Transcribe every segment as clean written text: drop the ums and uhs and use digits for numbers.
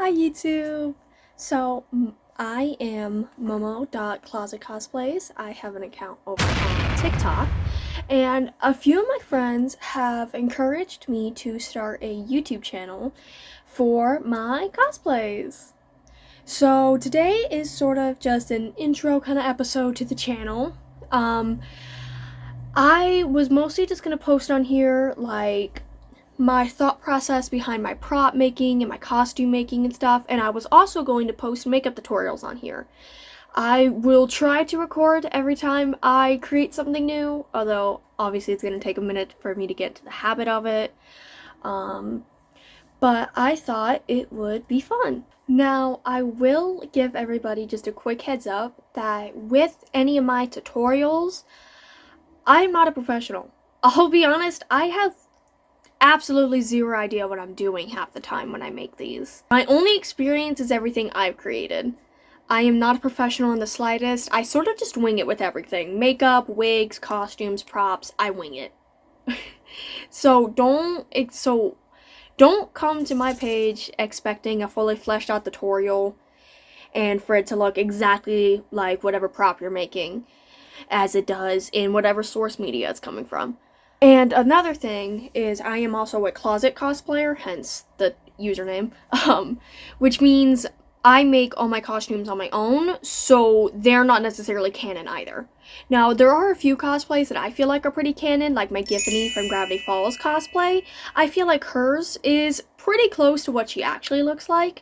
Hi YouTube! I am Momo.closetcosplays. I have an account over on TikTok, and a few of my friends have encouraged me to start a YouTube channel for my cosplays. So today is sort of just an intro kind of episode to the channel. I was mostly just gonna post on here like my thought process behind my prop making and my costume making and stuff, and I was also going to post makeup tutorials on here. I will try to record every time I create something new, although obviously it's going to take a minute for me to get to the habit of it. But I thought it would be fun. Now, I will give everybody just a quick heads up that with any of my tutorials, I'm not a professional. I'll be honest, I have absolutely zero idea what I'm doing half the time when I make these. My only experience is everything I've created. I am not a professional in the slightest. I sort of just wing it with everything. Makeup, wigs, costumes, props, I wing it. So don't come to my page expecting a fully fleshed out tutorial and for it to look exactly like whatever prop you're making as it does in whatever source media it's coming from. And another thing is I am also a closet cosplayer, hence the username, which means I make all my costumes on my own, so they're not necessarily canon either. Now, there are a few cosplays that I feel like are pretty canon, like my Giffany from Gravity Falls cosplay. I feel like hers is pretty close to what she actually looks like.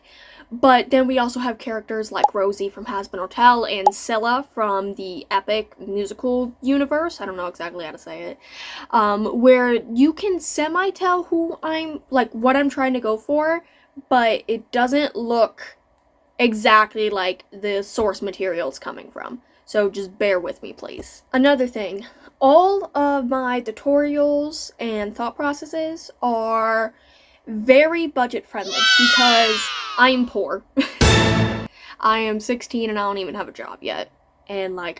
But then we also have characters like Rosie from Has Been Hotel and Scylla from the epic musical universe. I don't know exactly how to say it. Where you can semi-tell what I'm trying to go for, but it doesn't look exactly like the source material it's coming from. So just bear with me, please. Another thing, all of my tutorials and thought processes are very budget friendly because I'm poor. I am 16 and I don't even have a job yet. And my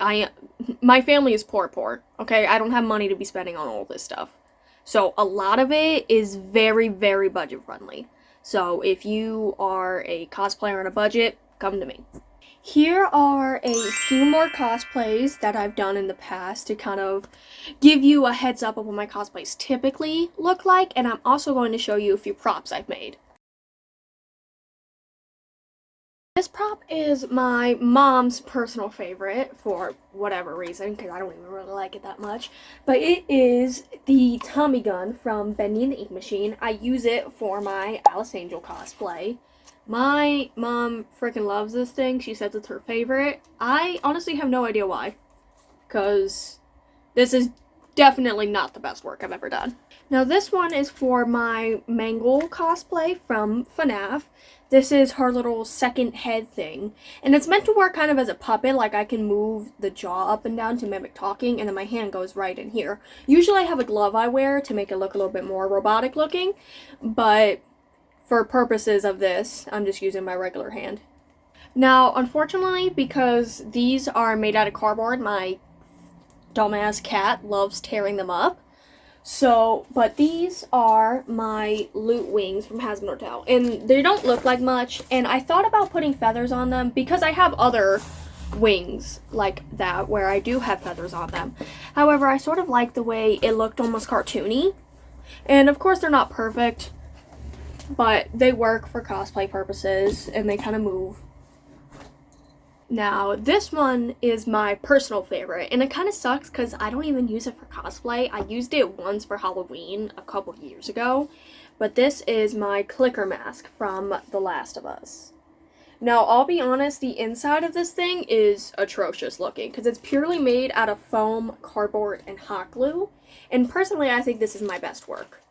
family is poor, okay? I don't have money to be spending on all this stuff. So a lot of it is very, very budget friendly. So if you are a cosplayer on a budget, come to me. Here are a few more cosplays that I've done in the past to kind of give you a heads up of what my cosplays typically look like, and I'm also going to show you a few props I've made. This prop is my mom's personal favorite for whatever reason, because I don't even really like it that much, but it is the Tommy gun from Bendy and the Ink Machine. I use it for my Alice Angel cosplay. My mom freaking loves this thing. She says it's her favorite. I honestly have no idea why, because this is definitely not the best work I've ever done. Now this one is for my Mangle cosplay from FNAF. This is her little second head thing, and it's meant to work kind of as a puppet, like I can move the jaw up and down to mimic talking, and then my hand goes right in here. Usually I have a glove I wear to make it look a little bit more robotic looking, but for purposes of this, I'm just using my regular hand. Now, unfortunately, because these are made out of cardboard, my dumbass cat loves tearing them up. But these are my loot wings from Has Been Hotel, and they don't look like much, and I thought about putting feathers on them because I have other wings like that where I do have feathers on them. However, I sort of like the way it looked almost cartoony, and of course they're not perfect, but they work for cosplay purposes, and they kind of move. Now, this one is my personal favorite, and it kind of sucks because I don't even use it for cosplay. I used it once for Halloween a couple years ago, but this is my clicker mask from The Last of Us. Now, I'll be honest, the inside of this thing is atrocious looking because it's purely made out of foam, cardboard, and hot glue, and personally, I think this is my best work.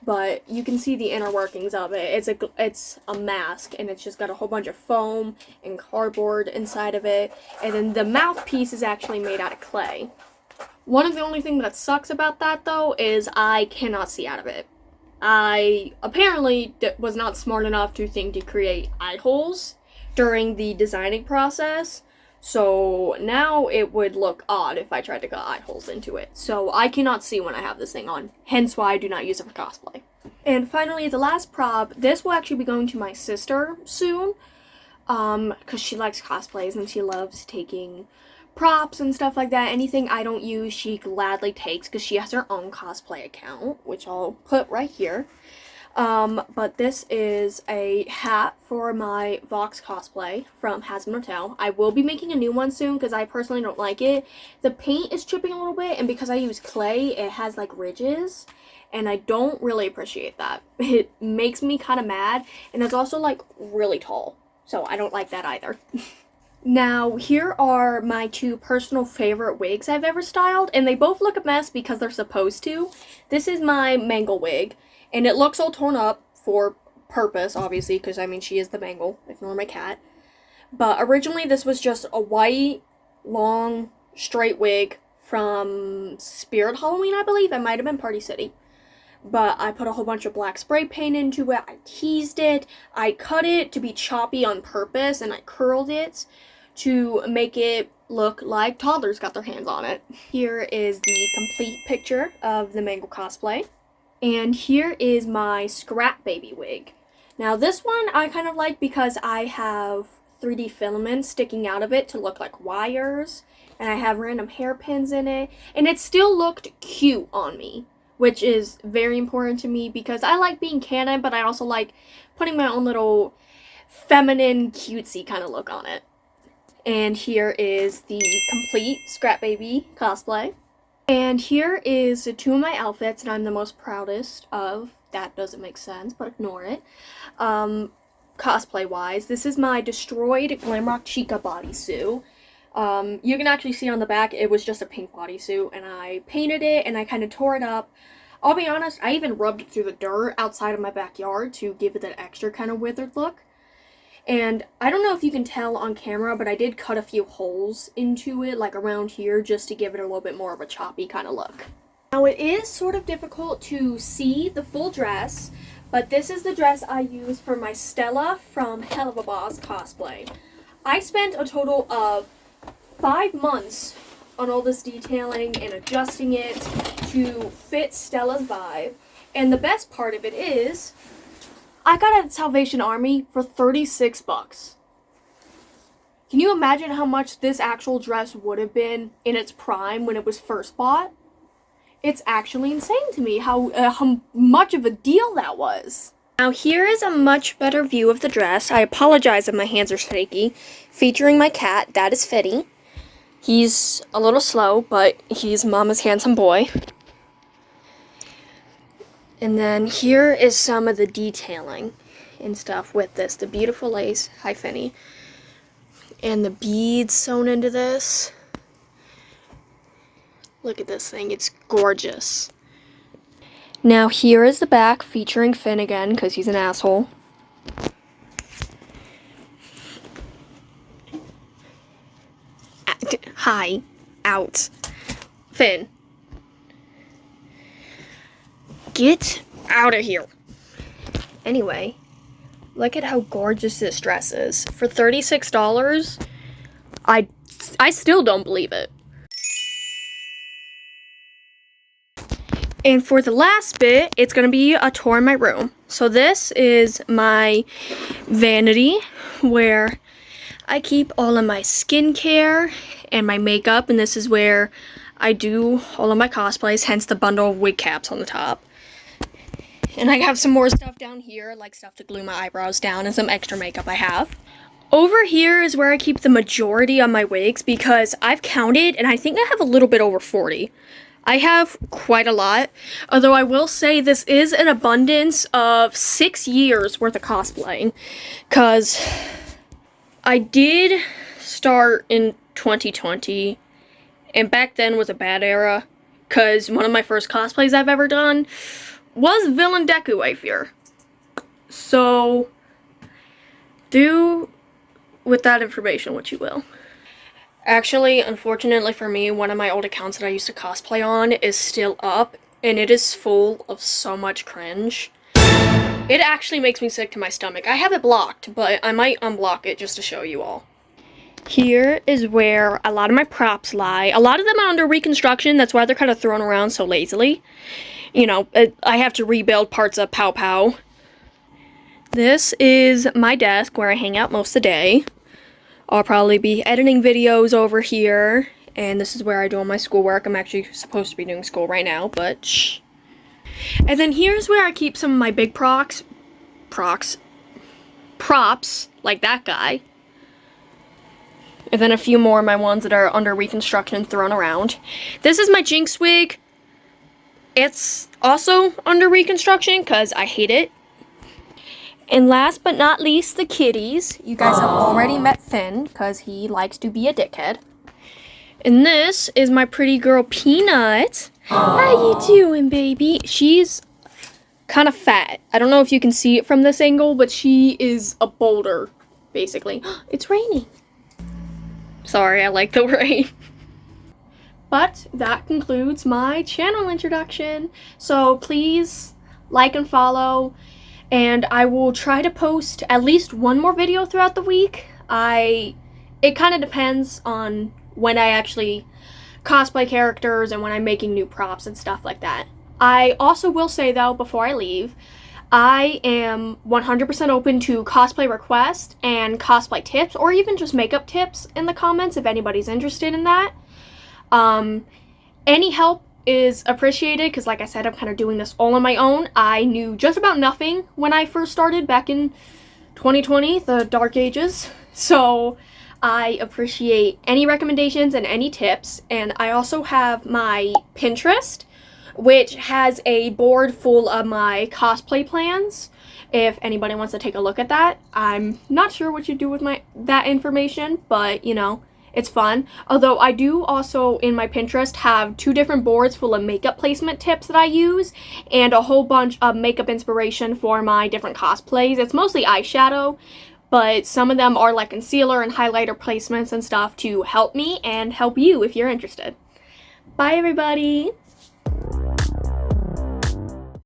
But you can see the inner workings of it. It's a mask, and it's just got a whole bunch of foam and cardboard inside of it, and then the mouthpiece is actually made out of clay. One of the only things that sucks about that, though, is I cannot see out of it. I apparently was not smart enough to think to create eye holes during the designing process, so now it would look odd if I tried to cut eye holes into it. So I cannot see when I have this thing on, hence why I do not use it for cosplay. And finally, the last prop, this will actually be going to my sister soon, because she likes cosplays and she loves taking props and stuff like that. Anything I don't use, she gladly takes because she has her own cosplay account, which I'll put right here. But this is a hat for my Vox cosplay from Hazbin Hotel. I will be making a new one soon because I personally don't like it. The paint is chipping a little bit, and because I use clay, it has like ridges, and I don't really appreciate that. It makes me kind of mad, and it's also like really tall, so I don't like that either. Now, here are my two personal favorite wigs I've ever styled, and they both look a mess because they're supposed to. This is my Mangle wig, and it looks all torn up for purpose, obviously, because, I mean, she is the Mangle. Ignore my cat. But originally, this was just a white, long, straight wig from Spirit Halloween, I believe. It might have been Party City. But I put a whole bunch of black spray paint into it. I teased it. I cut it to be choppy on purpose, and I curled it to make it look like toddlers got their hands on it. Here is the complete picture of the Mangle cosplay. And here is my Scrap Baby wig. Now this one I kind of like because I have 3D filaments sticking out of it to look like wires, and I have random hairpins in it, and it still looked cute on me, which is very important to me because I like being canon, but I also like putting my own little feminine, cutesy kind of look on it. And here is the complete Scrap Baby cosplay. And here is two of my outfits that I'm the most proudest of. That doesn't make sense, but ignore it. Cosplay-wise, this is my destroyed Glamrock Chica bodysuit. You can actually see on the back, it was just a pink bodysuit, and I painted it, and I kind of tore it up. I'll be honest, I even rubbed it through the dirt outside of my backyard to give it that extra kind of withered look. And I don't know if you can tell on camera, but I did cut a few holes into it, like around here, just to give it a little bit more of a choppy kind of look. Now, it is sort of difficult to see the full dress, but this is the dress I used for my Stella from Hell of a Boss cosplay. I spent a total of 5 months on all this detailing and adjusting it to fit Stella's vibe. And the best part of it is, I got it at Salvation Army for 36 bucks. Can you imagine how much this actual dress would have been in its prime when it was first bought? It's actually insane to me how much of a deal that was. Now here is a much better view of the dress. I apologize if my hands are shaky. Featuring my cat, that is Fitty. He's a little slow, but he's Mama's handsome boy. And then here is some of the detailing and stuff with this. The beautiful lace, hi Finny, and the beads sewn into this. Look at this thing, it's gorgeous. Now here is the back featuring Finn again, because he's an asshole. Hi, out. Finn. Get out of here. Anyway, look at how gorgeous this dress is. For $36, I still don't believe it. And for the last bit, it's going to be a tour in my room. So this is my vanity where I keep all of my skincare and my makeup, and this is where I do all of my cosplays, hence the bundle of wig caps on the top. And I have some more stuff down here, like stuff to glue my eyebrows down and some extra makeup I have. Over here is where I keep the majority of my wigs because I've counted and I think I have a little bit over 40. I have quite a lot, although I will say this is an abundance of 6 years worth of cosplaying, because I did start in 2020, and back then was a bad era, because one of my first cosplays I've ever done was Villain Deku, I fear. So, do with that information what you will. Actually, unfortunately for me, one of my old accounts that I used to cosplay on is still up, and it is full of so much cringe. It actually makes me sick to my stomach. I have it blocked, but I might unblock it just to show you all. Here is where a lot of my props lie. A lot of them are under reconstruction, that's why they're kind of thrown around so lazily. you know, I have to rebuild parts of Pow Pow. This is my desk where I hang out most of the day. I'll probably be editing videos over here, and this is where I do all my schoolwork. I'm actually supposed to be doing school right now, but shh. And then here's where I keep some of my big props, like that guy. And then a few more of my ones that are under reconstruction thrown around. This is my Jinx wig. It's also under reconstruction because I hate it. And last but not least, the kitties. You guys have already met Finn because he likes to be a dickhead. And this is my pretty girl Peanut. How you doing, baby? She's kind of fat. I don't know if you can see it from this angle, but she is a boulder, basically. It's raining. Sorry, I like the rain. But that concludes my channel introduction. So please like and follow. And I will try to post at least one more video throughout the week. It kind of depends on when I actually cosplay characters and when I'm making new props and stuff like that. I also will say though, before I leave, I am 100% open to cosplay requests and cosplay tips, or even just makeup tips in the comments if anybody's interested in that. Any help is appreciated because, like I said, I'm kind of doing this all on my own. I knew just about nothing when I first started back in 2020, the dark ages. So I appreciate any recommendations and any tips. And I also have my Pinterest, which has a board full of my cosplay plans. If anybody wants to take a look at that, I'm not sure what you do with that information, but you know, it's fun. Although I do also in my Pinterest have 2 different boards full of makeup placement tips that I use and a whole bunch of makeup inspiration for my different cosplays. It's mostly eyeshadow, but some of them are like concealer and highlighter placements and stuff to help me and help you if you're interested. Bye everybody!